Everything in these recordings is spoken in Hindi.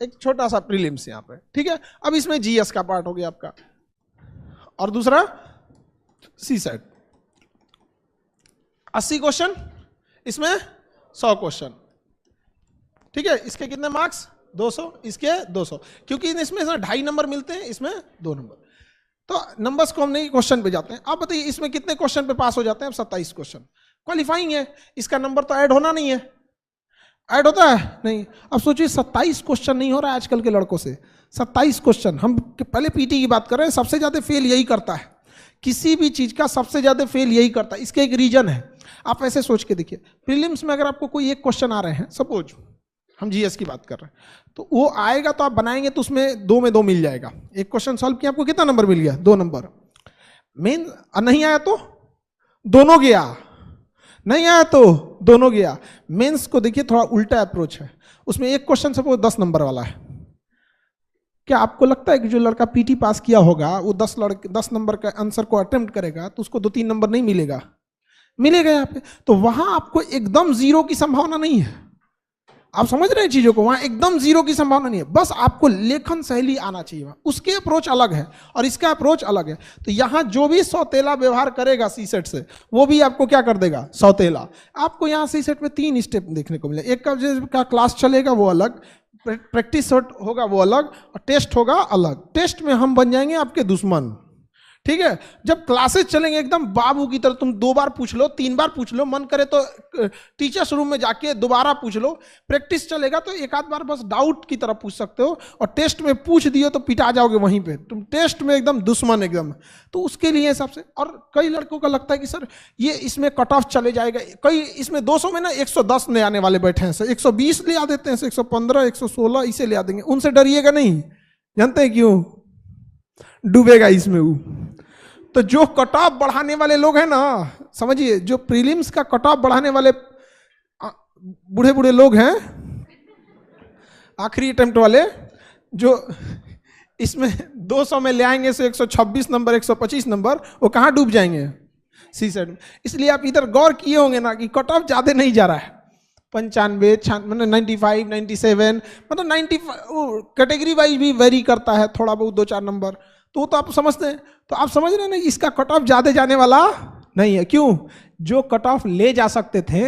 एक छोटा सा प्रीलिम्स यहाँ पे, ठीक है। अब इसमें जीएस का पार्ट हो गया आपका, और दूसरा सीसेट। 80 क्वेश्चन, इसमें 100 क्वेश्चन, ठीक है। इसके कितने मार्क्स? 200, इसके 200, क्योंकि इसमें 2.5 नंबर मिलते हैं, इसमें 2 नंबर। तो नंबर्स को हम नहीं, क्वेश्चन पे जाते हैं। आप बताइए इसमें कितने क्वेश्चन पे पास हो जाते हैं? अब 27 क्वेश्चन क्वालिफाइंग है, इसका नंबर तो ऐड होना नहीं है। ऐड होता है नहीं। अब सोचिए 27 क्वेश्चन नहीं हो रहा है आजकल के लड़कों से। 27 क्वेश्चन, हम पहले पीटी की बात कर रहे हैं, सबसे ज्यादा फेल यही करता है, किसी भी चीज का सबसे ज्यादा फेल यही करता है। इसके एक रीजन है, आप ऐसे सोच के देखिए, प्रीलिम्स में अगर आपको कोई एक क्वेश्चन आ रहे हैं, सपोज हम जीएस की बात कर रहे हैं, तो वो आएगा तो आप बनाएंगे तो उसमें 2 में 2 मिल जाएगा। एक क्वेश्चन सॉल्व किया, आपको कितना नंबर मिल गया? 2 नंबर। मेन नहीं आया तो दोनों गया, नहीं आया तो दोनों गया। मेंस को देखिए थोड़ा उल्टा अप्रोच है, उसमें एक क्वेश्चन सपोज 10 नंबर वाला है। क्या आपको लगता है कि जो लड़का पीटी पास किया होगा वो 10 नंबर का आंसर को अटेम्प्ट करेगा तो उसको 2-3 नंबर नहीं मिलेगा? मिलेगा यहाँ पे। तो वहां आपको एकदम 0 की संभावना नहीं है। आप समझ रहे हैं चीजों को? वहां एकदम 0 की संभावना नहीं है, बस आपको लेखन शैली आना चाहिए। उसके अप्रोच अलग है और इसका अप्रोच अलग है। तो यहां जो भी सौतेला व्यवहार करेगा सीसेट से, वो भी आपको क्या कर देगा? सौतेला। आपको यहां सीसेट में 3 स्टेप देखने को मिले। एक का क्लास चलेगा वो अलग, प्रैक्टिस होगा वो अलग, और टेस्ट होगा अलग। टेस्ट में हम बन जाएंगे आपके दुश्मन, ठीक है। जब क्लासेस चलेंगे एकदम बाबू की तरह, तुम 2 बार पूछ लो, 3 बार पूछ लो, मन करे तो टीचर्स रूम में जाके दोबारा पूछ लो। प्रैक्टिस चलेगा तो एक आध बार बस डाउट की तरह पूछ सकते हो, और टेस्ट में पूछ दियो तो पिटा जाओगे वहीं पे, तुम टेस्ट में एकदम दुश्मन एकदम। तो उसके लिए सबसे, और कई लड़कों का लगता है कि सर ये इसमें कट ऑफ चले जाएगा, कई इसमें 200 में ना 110 ले आने वाले बैठे हैं, 120 ले आ देते हैं, 115, 116 इसे ले आ देंगे। उनसे डरिएगा नहीं, जानते हैं क्यों? डूबेगा इसमें वो। तो जो कट ऑफ बढ़ाने वाले लोग हैं ना, समझिए, जो प्रीलिम्स का कट ऑफ बढ़ाने वाले बूढ़े बूढ़े लोग हैं, आखिरी अटेम्प्ट वाले, जो इसमें 200 में ले आएंगे से 126 नंबर, 125 नंबर, वो कहाँ डूब जाएंगे? सीसेट में। इसलिए आप इधर गौर किए होंगे ना कि कट ऑफ ज्यादा नहीं जा रहा है, 95, मतलब 95, 97, मतलब 95 कैटेगरी वाइज भी वेरी करता है थोड़ा बहुत, 2-4 नंबर। तो आप समझते हैं, तो आप समझ रहे हैं ना, इसका कट ऑफ ज्यादा जाने वाला नहीं है। क्यों? जो कट ऑफ ले जा सकते थे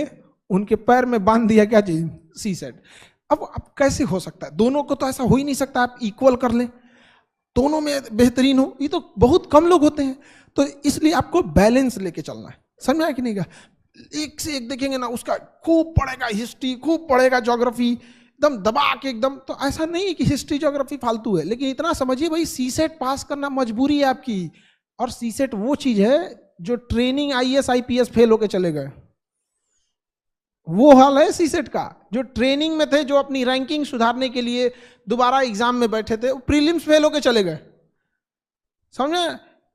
उनके पैर में बांध दिया क्या चीज? सीसेट। अब कैसे हो सकता है? दोनों को तो ऐसा हो ही नहीं सकता आप इक्वल कर लें, दोनों में बेहतरीन हो, ये तो बहुत कम लोग होते हैं। तो इसलिए आपको बैलेंस लेके चलना है, समझ में आया कि नहीं? एक से एक देखेंगे ना, उसका खूब पढ़ेगा हिस्ट्री, खूब पढ़ेगा ज्योग्राफी, एकदम दबा के एकदम। तो ऐसा नहीं है कि हिस्ट्री ज्योग्राफी फालतू है, लेकिन इतना समझिए भाई, सीसेट पास करना मजबूरी है आपकी। और सीसेट वो चीज है जो ट्रेनिंग आईएएस आईपीएस फेल होके चले गए, वो हाल है सीसेट का। जो ट्रेनिंग में थे, जो अपनी रैंकिंग सुधारने के लिए दोबारा एग्जाम में बैठे थे, प्रीलिम्स फेल होके चले गए, समझे?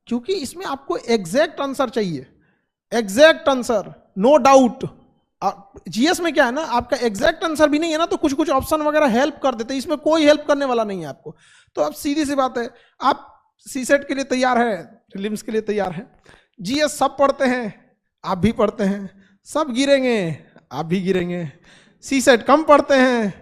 क्योंकि इसमें आपको एग्जैक्ट आंसर चाहिए, exact answer, no doubt. GS में क्या है ना, आपका एग्जैक्ट आंसर भी नहीं है ना, तो कुछ कुछ ऑप्शन वगैरह हेल्प कर देते हैं, इसमें कोई हेल्प करने वाला नहीं है आपको। तो अब सीधी सी बात है, आप सीसेट के लिए तैयार है, प्रीलिम्स के लिए तैयार है। जीएस सब पढ़ते हैं, आप भी पढ़ते हैं, सब गिरेंगे, आप भी गिरेंगे। सीसेट कम पढ़ते हैं,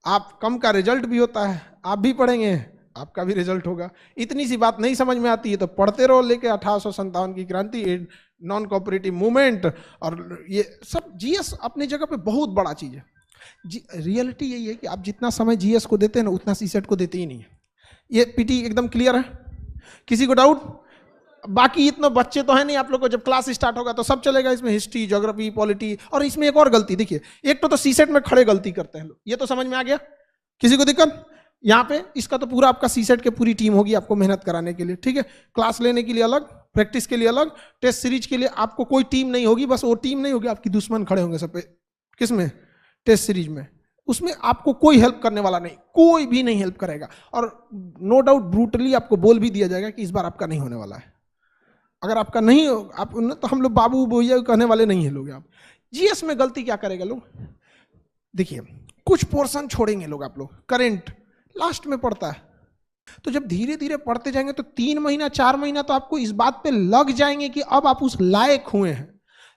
आप कम का रिजल्ट भी होता है, आप भी पढ़ेंगे, आपका भी रिजल्ट होगा। इतनी सी बात नहीं समझ में आती है तो पढ़ते रहो, लेके 1857 की क्रांति, नॉन कोऑपरेटिव मूवमेंट, और ये सब जीएस अपनी जगह पे बहुत बड़ा चीज है। रियलिटी यही है कि आप जितना समय जीएस को देते हैं ना, उतना सीसेट को देते ही नहीं है। ये पीटी एकदम क्लियर है, किसी को डाउट? बाकी इतने बच्चे तो है नहीं आप लोग को, जब क्लास स्टार्ट होगा तो सब चलेगा इसमें, हिस्ट्री, ज्योग्राफी, पॉलिटी। और इसमें एक और गलती देखिए, एक तो सीसेट में खड़े गलती करते हैं लोग, ये तो समझ में आ गया, किसी को दिक्कत? यहाँ पे इसका तो पूरा आपका सीसेट के पूरी टीम होगी आपको मेहनत कराने के लिए, ठीक है। क्लास लेने के लिए अलग, प्रैक्टिस के लिए अलग, टेस्ट सीरीज के लिए आपको कोई टीम नहीं होगी। बस वो टीम नहीं होगी, आपकी दुश्मन खड़े होंगे सब पे। किसमें? टेस्ट सीरीज में। उसमें आपको कोई हेल्प करने वाला नहीं, कोई भी नहीं हेल्प करेगा। और नो डाउट ब्रूटली आपको बोल भी दिया जाएगा कि इस बार आपका नहीं होने वाला है। अगर आपका नहीं हो, आप तो हम लोग बाबू भैया कहने वाले नहीं है लोग। आप जीएस में गलती क्या करेगा लोग? देखिए, कुछ पोर्शन छोड़ेंगे लोग, आप लोग करेंट लास्ट में पड़ता है, तो जब धीरे धीरे पढ़ते जाएंगे तो 3 महीना 4 महीना तो आपको इस बात पे लग जाएंगे कि अब आप उस लायक हुए हैं।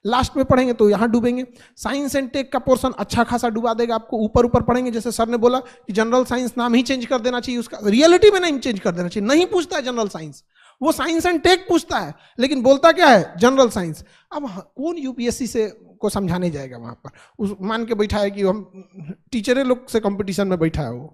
लास्ट में पढ़ेंगे तो यहाँ डूबेंगे। साइंस एंड टेक का पोर्शन अच्छा खासा डुबा देगा आपको। ऊपर ऊपर पढ़ेंगे, जैसे सर ने बोला कि जनरल साइंस नाम ही चेंज कर देना चाहिए, उसका रियलिटी में नहीं चेंज कर देना चाहिए। नहीं पूछता है जनरल साइंस, वो साइंस एंड टेक पूछता है, लेकिन बोलता क्या है, जनरल साइंस। अब कौन यूपीएससी से को समझाने जाएगा वहां पर? उस मान के बैठा है कि हम टीचर लोग से कंपटीशन में बैठा है वो।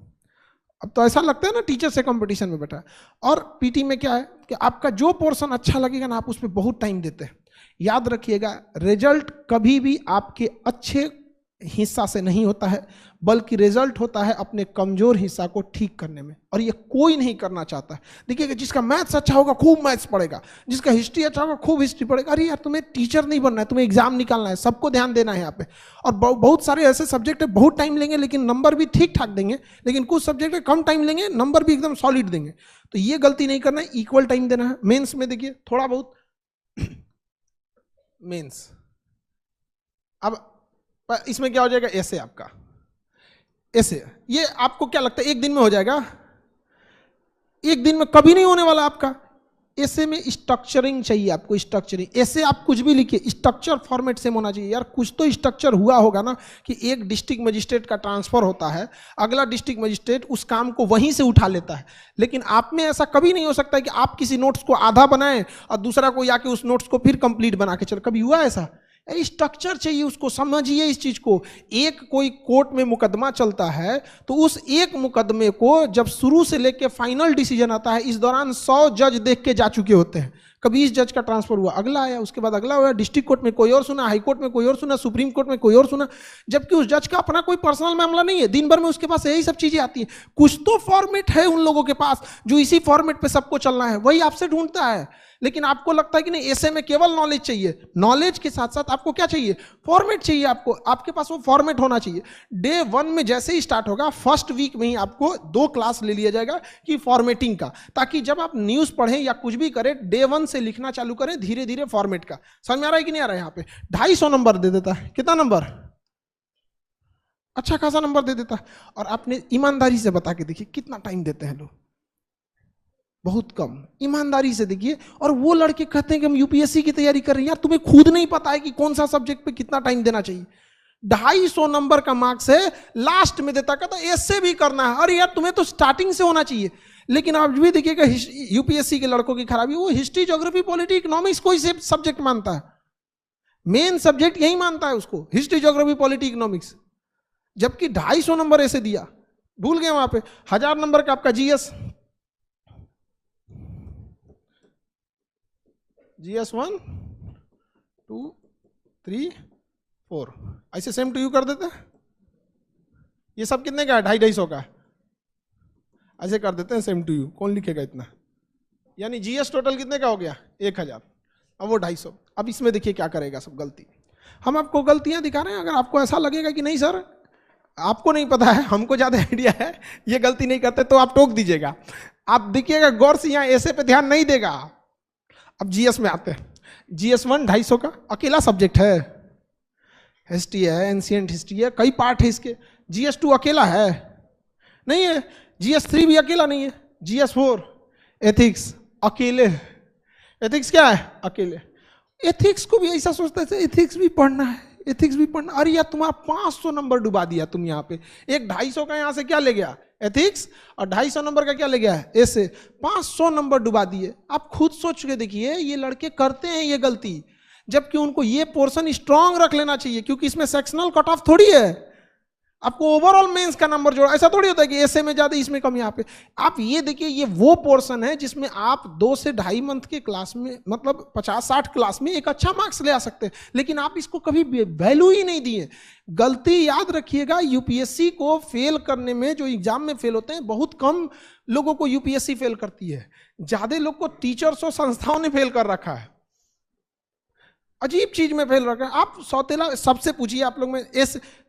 अब तो ऐसा लगता है ना टीचर से कंपटीशन में बैठा है। और पीटी में क्या है कि आपका जो पोर्शन अच्छा लगेगा ना, आप उसमें बहुत टाइम देते हैं। याद रखिएगा, रिजल्ट कभी भी आपके अच्छे हिस्सा से नहीं होता है, बल्कि रिजल्ट होता है अपने कमजोर हिस्सा को ठीक करने में, और ये कोई नहीं करना चाहता है। देखिएगा, जिसका मैथ्स अच्छा होगा खूब मैथ्स पढ़ेगा, जिसका हिस्ट्री अच्छा होगा खूब हिस्ट्री पढ़ेगा। अरे यार, तुम्हें टीचर नहीं बनना है, तुम्हें एग्जाम निकालना है, सबको ध्यान देना है यहाँ पे। और बहुत सारे ऐसे सब्जेक्ट है बहुत टाइम लेंगे लेकिन नंबर भी ठीक ठाक देंगे, लेकिन कुछ सब्जेक्ट है कम टाइम लेंगे नंबर भी एकदम सॉलिड देंगे। तो ये गलती नहीं करना है, इक्वल टाइम देना है। मेंस में देखिए थोड़ा बहुत मेंस, अब इसमें क्या हो जाएगा, ऐसे आपका ऐसे, ये आपको क्या लगता है एक दिन में हो जाएगा? एक दिन में कभी नहीं होने वाला आपका। ऐसे में स्ट्रक्चरिंग चाहिए आपको, स्ट्रक्चरिंग। ऐसे आप कुछ भी लिखिए, स्ट्रक्चर फॉर्मेट से होना चाहिए। यार कुछ तो स्ट्रक्चर हुआ होगा ना, कि एक डिस्ट्रिक्ट मजिस्ट्रेट का ट्रांसफर होता है, अगला डिस्ट्रिक्ट मजिस्ट्रेट उस काम को वहीं से उठा लेता है। लेकिन आप में ऐसा कभी नहीं हो सकता कि आप किसी नोट्स को आधा बनाएं और दूसरा कोई आके उस नोट्स को फिर कंप्लीट बना के चले। कभी हुआ ऐसा? स्ट्रक्चर चाहिए, उसको समझिए इस चीज को। एक कोई कोर्ट में मुकदमा चलता है तो उस एक मुकदमे को जब शुरू से लेके फाइनल डिसीजन आता है, इस दौरान 100 जज देख के जा चुके होते हैं। कभी इस जज का ट्रांसफर हुआ, अगला आया, उसके बाद अगला हुआ, डिस्ट्रिक्ट कोर्ट में कोई और सुना, हाई कोर्ट में कोई और सुना, सुप्रीम कोर्ट में कोई और सुना, जबकि उस जज का अपना कोई पर्सनल मामला नहीं है। दिन भर में उसके पास यही सब चीजें आती है। कुछ तो फॉर्मेट है उन लोगों के पास जो इसी फॉर्मेट पे सबको चलना है, वही आपसे ढूंढता है। लेकिन आपको लगता है कि नहीं, ऐसे में केवल नॉलेज चाहिए। नॉलेज के साथ साथ आपको क्या चाहिए? फॉर्मेट चाहिए आपको। आपके पास वो फॉर्मेट होना चाहिए। डे 1 में जैसे ही स्टार्ट होगा, फर्स्ट वीक में ही आपको 2 क्लास ले लिया जाएगा कि फॉर्मेटिंग का, ताकि जब आप न्यूज पढ़ें या कुछ भी करें, डे 1 से लिखना चालू करें धीरे धीरे फॉर्मेट का। समझ में आ रहा है कि नहीं आ रहा है? यहाँ पे 250 नंबर दे देता है। कितना नंबर? अच्छा खासा नंबर दे देता है। और आपने ईमानदारी से बता के देखिए कितना टाइम देते हैं लोग, बहुत कम। ईमानदारी से देखिए। और वो लड़के कहते हैं कि हम यूपीएससी की तैयारी कर रहे हैं। यार तुम्हें खुद नहीं पता है कि कौन सा सब्जेक्ट पे कितना टाइम देना चाहिए। 250 नंबर का मार्क्स है, लास्ट में देता, कहता ऐसे भी करना है। अरे यार तुम्हें तो स्टार्टिंग से होना चाहिए। लेकिन आप भी देखिएगा यूपीएससी के लड़कों की खराबी, वो हिस्ट्री, ज्योग्राफी, पॉलिटी, इकोनॉमिक्स कोई से सब्जेक्ट मानता है, मेन सब्जेक्ट यही मानता है उसको, हिस्ट्री, ज्योग्राफी, पॉलिटी, इकोनॉमिक्स। जबकि 250 नंबर ऐसे दिया, भूल गए वहां पे। 1000 नंबर का आपका जीएस 1 2 3 4 ऐसे सेम टू यू कर देते हैं। ये सब कितने का है? 250 का। ऐसे कर देते हैं सेम टू यू। कौन लिखेगा इतना? यानी जीएस टोटल कितने का हो गया? 1000। अब वो 250। अब इसमें देखिए क्या करेगा सब गलती। हम आपको गलतियां दिखा रहे हैं। अगर आपको ऐसा लगेगा कि नहीं सर आपको नहीं पता है, हमको ज्यादा आइडिया है, ये गलती नहीं करते, तो आप टोक दीजिएगा। आप देखिएगा गौर से, यहाँ ऐसे पे ध्यान नहीं देगा। अब जीएस में आते हैं। जीएस 1 250 का अकेला सब्जेक्ट है। हिस्ट्री है, एंशिएंट हिस्ट्री है, कई पार्ट है इसके। जीएस 2 अकेला है नहीं है। जीएस 3 भी अकेला नहीं है। जीएस 4 एथिक्स अकेले। एथिक्स क्या है? अकेले। एथिक्स को भी ऐसा सोचता है एथिक्स भी पढ़ना है, एथिक्स भी पढ़ना। अरे यार तुम्हारा 500 नंबर डुबा दिया तुम यहाँ पे। एक 250 का यहाँ से क्या ले गया? एथिक्स। और 250 नंबर का क्या ले गया है? ऐसे 500 नंबर डुबा दिए। आप खुद सोच के देखिए, ये लड़के करते हैं ये गलती, जबकि उनको ये पोर्शन स्ट्रांग रख लेना चाहिए, क्योंकि इसमें सेक्शनल कट ऑफ थोड़ी है। आपको ओवरऑल मेंस का नंबर जोड़ा, ऐसा थोड़ी होता है कि ऐसे में ज्यादा इसमें कम। यहाँ पे आप ये देखिए, ये वो पोर्शन है जिसमें आप 2 से 2.5 मंथ के क्लास में, मतलब 50-60 क्लास में एक अच्छा मार्क्स ले आ सकते हैं। लेकिन आप इसको कभी वैल्यू ही नहीं दिए। गलती याद रखिएगा, यूपीएससी को फेल करने में, जो एग्जाम में फेल होते हैं, बहुत कम लोगों को यूपीएससी फेल करती है। ज्यादा लोग को टीचर्स और संस्थाओं ने फेल कर रखा है, अजीब चीज में फेल रखा है। आप सौतेला सबसे पूछिए, आप लोग में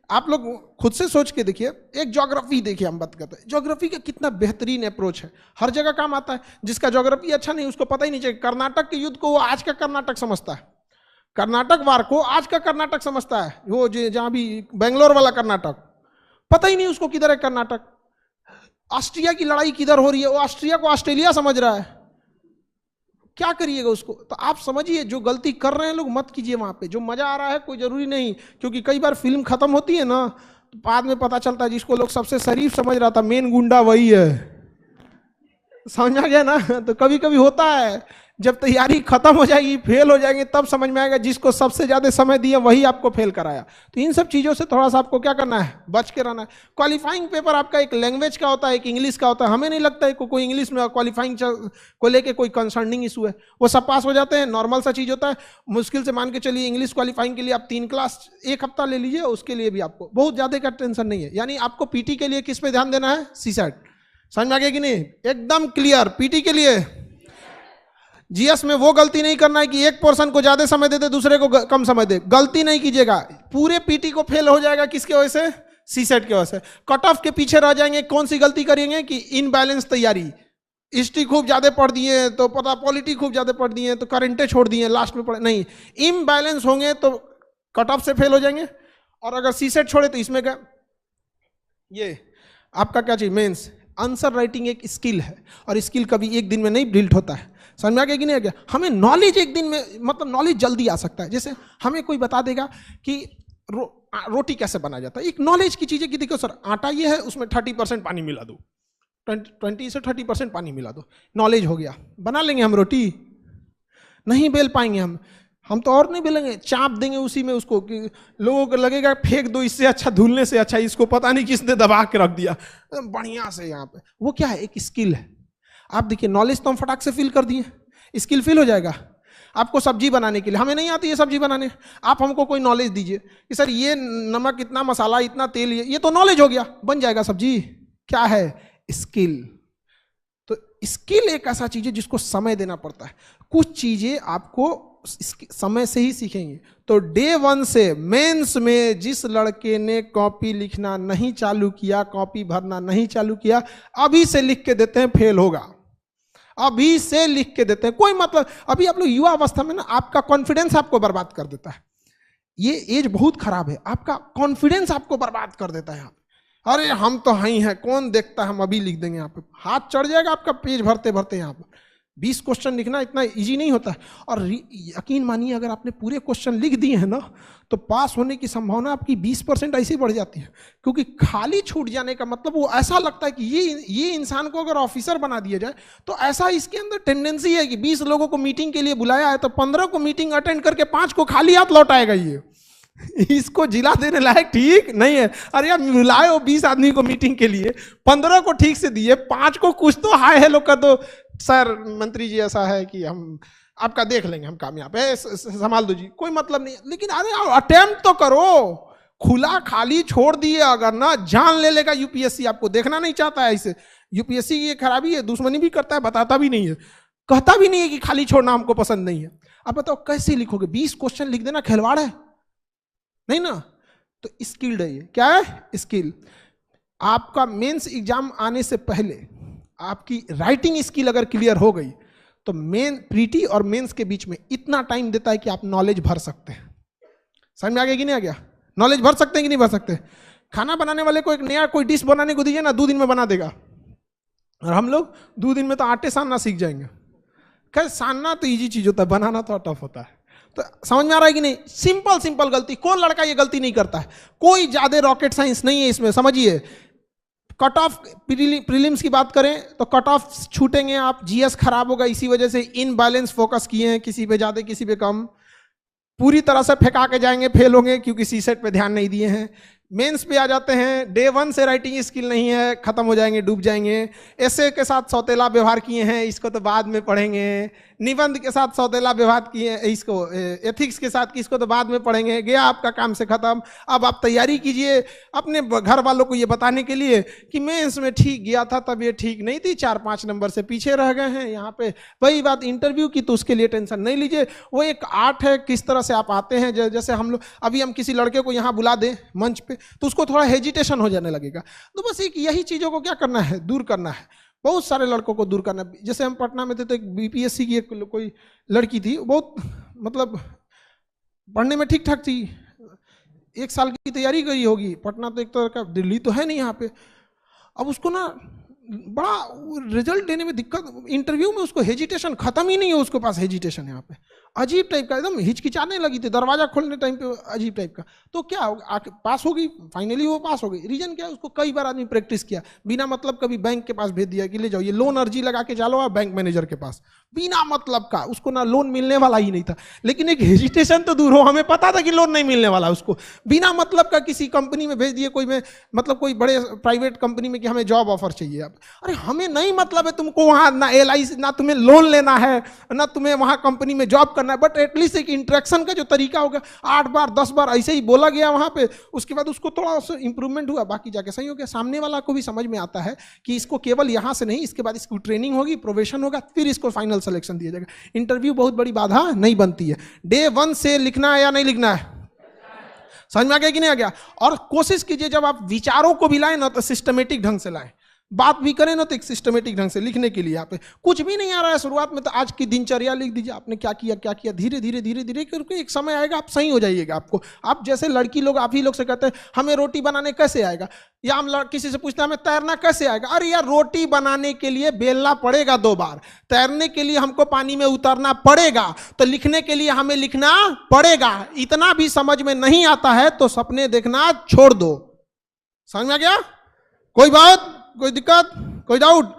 आप लोग खुद से सोच के देखिए। एक ज्योग्राफी देखिए, हम बात करते हैं ज्योग्राफी का कितना बेहतरीन अप्रोच है, हर जगह काम आता है। जिसका ज्योग्राफी अच्छा नहीं, उसको पता ही नहीं चाहिए। कर्नाटक के युद्ध को वो आज का कर्नाटक समझता है, कर्नाटक वार को आज का कर्नाटक समझता है। वो जहां भी बेंगलोर वाला कर्नाटक, पता ही नहीं उसको किधर है कर्नाटक। ऑस्ट्रिया की लड़ाई किधर हो रही है, वो ऑस्ट्रिया को ऑस्ट्रेलिया समझ रहा है। क्या करिएगा उसको? तो आप समझिए, जो गलती कर रहे हैं लोग मत कीजिए वहां पे। जो मजा आ रहा है कोई जरूरी नहीं, क्योंकि कई बार फिल्म खत्म होती है ना, तो बाद में पता चलता है जिसको लोग सबसे शरीफ समझ रहा था, मेन गुंडा वही है। समझ आ गया ना? तो कभी कभी होता है, जब तैयारी खत्म हो जाएगी, फेल हो जाएंगे, तब समझ में आएगा जिसको सबसे ज्यादा समय दिया वही आपको फेल कराया। तो इन सब चीजों से थोड़ा सा आपको क्या करना है, बच के रहना है। क्वालिफाइंग पेपर आपका एक लैंग्वेज का होता है, एक इंग्लिश का होता है। हमें नहीं लगता है कोई इंग्लिश में क्वालिफाइंग को लेके कोई कंसर्निंग इशू है, वो सब पास हो जाते हैं, नॉर्मल सा चीज होता है। मुश्किल से मान के चलिए इंग्लिश क्वालिफाइंग के लिए आप 3 क्लास 1 हफ्ता ले लीजिए, उसके लिए भी आपको बहुत ज्यादा का टेंशन नहीं है। यानी आपको पीटी के लिए किस पे ध्यान देना है, सीसेट। समझ में आ गया कि नहीं? एकदम क्लियर। पीटी के लिए जीएस में वो गलती नहीं करना है कि एक पोर्शन को ज्यादा समय देते दूसरे को कम समय दे, गलती नहीं कीजिएगा। पूरे पीटी को फेल हो जाएगा किसके वजह से, सीसेट के वजह से। कट ऑफ के पीछे रह जाएंगे। कौन सी गलती करेंगे कि इनबैलेंस तैयारी, हिस्ट्री खूब ज्यादा पढ़ दिए तो पता, पॉलिटी खूब ज्यादा पढ़ दिए तो करेंटे छोड़ दिए, लास्ट में पढ़े नहीं। इम्बैलेंस होंगे तो कट ऑफ से फेल हो जाएंगे। और अगर सीसेट छोड़े तो इसमें क्या, ये आपका क्या चाहिए, मेंस। आंसर राइटिंग एक स्किल है, और स्किल कभी एक दिन में नहीं बिल्ड होता है। समझ में आ गया कि नहीं आ गया? हमें नॉलेज एक दिन में, मतलब नॉलेज जल्दी आ सकता है। जैसे हमें कोई बता देगा कि रोटी कैसे बनाया जाता है, एक नॉलेज की चीज़ है कि देखो सर आटा ये है, उसमें 30% पानी मिला दो, 20 से 30% पानी मिला दो, नॉलेज हो गया। बना लेंगे हम रोटी? नहीं बेल पाएंगे हम तो और नहीं बेलेंगे, चाप देंगे उसी में उसको कि लोगों को लगेगा फेंक दो, इससे अच्छा धुलने से अच्छा इसको पता नहीं किसने दबा के रख दिया बढ़िया से यहाँ पे। वो क्या है, एक स्किल है। आप देखिए नॉलेज तो हम फटाक से फिल कर दिए, स्किल फिल हो जाएगा। आपको सब्जी बनाने के लिए, हमें नहीं आती है सब्जी बनाने, आप हमको कोई नॉलेज दीजिए कि सर ये नमक इतना, मसाला इतना, तेल ये तो नॉलेज हो गया, बन जाएगा सब्जी। क्या है, स्किल। तो स्किल एक ऐसा चीज है जिसको समय देना पड़ता है। कुछ चीजें आपको समय से ही सीखेंगे। तो डे 1 से मेंस में जिस लड़के ने कॉपी लिखना नहीं चालू किया, कॉपी भरना नहीं चालू किया, अभी से लिख के देते हैं फेल होगा। अभी से लिख के देते हैं, कोई मतलब। अभी आप लोग युवा अवस्था में ना, आपका कॉन्फिडेंस आपको बर्बाद कर देता है। ये एज बहुत खराब है, आपका कॉन्फिडेंस आपको बर्बाद कर देता है। अरे हम तो हैं ही हैं, कौन देखता है, हम अभी लिख देंगे। यहाँ पे हाथ चढ़ जाएगा आपका पेज भरते भरते। यहाँ पर 20 क्वेश्चन लिखना इतना इजी नहीं होता है। और यकीन मानिए अगर आपने पूरे क्वेश्चन लिख दिए हैं ना, तो पास होने की संभावना आपकी 20% ऐसे ही बढ़ जाती है। क्योंकि खाली छूट जाने का मतलब, वो ऐसा लगता है कि ये इंसान को अगर ऑफिसर बना दिया जाए, तो ऐसा इसके अंदर टेंडेंसी है कि 20 लोगों को मीटिंग के लिए बुलाया है, तो 15 को मीटिंग अटेंड करके 5 को खाली हाथ लौटाएगा। ये इसको जिला देने लायक ठीक नहीं है। अरे यार मिलाए हो 20 आदमी को मीटिंग के लिए, 15 को ठीक से दिए, 5 को कुछ तो हाय हेलो कर दो, सर मंत्री जी ऐसा है कि हम आपका देख लेंगे, हम कामयाब है, संभाल दो जी, कोई मतलब नहीं। लेकिन अरे अटेम्प्ट तो करो। खुला खाली छोड़ दिए अगर ना, जान ले लेगा यूपीएससी। आपको देखना नहीं चाहता है इसे। यूपीएससी की ये खराबी है, दुश्मनी भी करता है, बताता भी नहीं है, कहता भी नहीं है कि खाली छोड़ना हमको पसंद नहीं है। अब बताओ कैसे लिखोगे? 20 क्वेश्चन लिख देना खिलवाड़ है नहीं ना? तो स्किल्ड है ये। क्या है? स्किल। आपका मेंस एग्जाम आने से पहले आपकी राइटिंग स्किल अगर क्लियर हो गई, तो प्रीटी और मेंस के बीच में इतना टाइम देता है कि आप नॉलेज भर सकते हैं। समझ में आ गया कि नहीं आ गया? नॉलेज भर सकते हैं कि नहीं भर सकते? खाना बनाने वाले को एक नया कोई डिश बनाने को दीजिए ना, 2 दिन में बना देगा। और हम लोग 2 दिन में तो आटे सानना सीख जाएंगे। खैर सानना तो इजी चीज होता है, बनाना तो टफ होता है। तो समझ में आ रहा है कि नहीं? सिंपल सिंपल गलती, कौन लड़का ये गलती नहीं करता है? कोई ज्यादा रॉकेट साइंस नहीं है इसमें। समझिए, कट ऑफ प्रीलिम्स की बात करें तो कट ऑफ छूटेंगे आप, जीएस खराब होगा, इसी वजह से इनबैलेंस फोकस किए हैं, किसी पे ज्यादा किसी पे कम, पूरी तरह से फेंका के जाएंगे, फेल होंगे क्योंकि सीसेट पे ध्यान नहीं दिए हैं। मेंस पे आ जाते हैं, डे 1 से राइटिंग स्किल नहीं है, खत्म हो जाएंगे, डूब जाएंगे। एसे के साथ सौतेला व्यवहार किए हैं, इसको तो बाद में पढ़ेंगे। निबंध के साथ सौतेला व्यवहार किए, इसको एथिक्स के साथ इसको तो बाद में पढ़ेंगे। गया आपका काम से खत्म। अब आप तैयारी कीजिए अपने घर वालों को ये बताने के लिए कि मेंस में ठीक गया था, तब ये ठीक नहीं थी, 4-5 नंबर से पीछे रह गए हैं। यहाँ पे वही बात इंटरव्यू की, तो उसके लिए टेंशन नहीं लीजिए। वो एक आर्ट है, किस तरह से आप आते हैं। जैसे हम लोग अभी हम किसी लड़के को यहाँ बुला दें मंच पे, तो उसको थोड़ा हेजिटेशन हो जाने लगेगा। तो बस एक यही चीजों को क्या करना है, दूर करना है। बहुत सारे लड़कों को दूर करना है। जैसे हम पटना में थे तो एक बीपीएससी की एक कोई लड़की थी, बहुत मतलब पढ़ने में ठीक ठाक थी, 1 साल की तैयारी करी होगी। पटना तो एक तरह का दिल्ली तो है नहीं यहाँ पे। अब उसको ना बड़ा रिजल्ट देने में दिक्कत, इंटरव्यू में उसको हेजिटेशन खत्म ही नहीं है, उसके पास हेजिटेशन यहाँ पे अजीब टाइप का, एकदम हिचकिचाने लगी थी दरवाजा खोलने टाइम पे, अजीब टाइप का। तो क्या आके पास हो गई, फाइनली वो पास हो गई। रीजन क्या है, उसको कई बार आदमी प्रैक्टिस किया, बिना मतलब कभी बैंक के पास भेज दिया कि ले जाओ ये लोन अर्जी लगा के चलो आप बैंक मैनेजर के पास, बिना मतलब का, उसको ना लोन मिलने वाला ही नहीं था, लेकिन एक हेजिटेशन तो दूर हो, हमें पता था कि लोन नहीं मिलने वाला, उसको बिना मतलब का किसी कंपनी में भेज दिए, कोई में मतलब कोई बड़े प्राइवेट कंपनी में कि हमें जॉब ऑफर चाहिए। अब अरे हमें नहीं मतलब है तुमको वहां ना LIC, ना तुम्हें लोन लेना है, ना तुम्हें वहां कंपनी में जॉब करना है, बट एटलीस्ट एक इंटरेक्शन का जो तरीका होगा, 8 बार 10 बार ऐसे ही बोला गया वहां पे, उसके बाद उसको थोड़ा सा इंप्रूवमेंट हुआ, बाकी जाके सही हो गया। सामने वाला को भी समझ में आता है कि इसको केवल यहां से नहीं, इसके बाद इसको ट्रेनिंग होगी, प्रोवेशन होगा, फिर इसको फाइनल सिलेक्शन दिया जाएगा। इंटरव्यू बहुत बड़ी बाधा नहीं बनती है। डे 1 से लिखना है या नहीं लिखना है, समझ में आ गया कि नहीं आ गया? और कोशिश कीजिए जब आप विचारों को भी लाएं ना तो सिस्टमेटिक ढंग से लाएं, बात भी करें ना तो एक सिस्टमेटिक ढंग से लिखने के लिए। आप कुछ भी नहीं आ रहा है शुरुआत में तो आज की दिनचर्या लिख दीजिए, आपने क्या किया क्या किया, धीरे धीरे धीरे धीरे करके एक समय आएगा आप सही हो जाइएगा। आपको, आप जैसे लड़की लोग आप ही लोग से कहते हैं हमें रोटी बनाने कैसे आएगा, या हम किसी से पूछते हैं हमें तैरना कैसे आएगा, अरे यार रोटी बनाने के लिए बेलना पड़ेगा 2 बार, तैरने के लिए हमको पानी में उतरना पड़ेगा, तो लिखने के लिए हमें लिखना पड़ेगा। इतना भी समझ में नहीं आता है तो सपने देखना छोड़ दो। समझ में आ गया? कोई बात, कोई दिक्कत, कोई डाउट?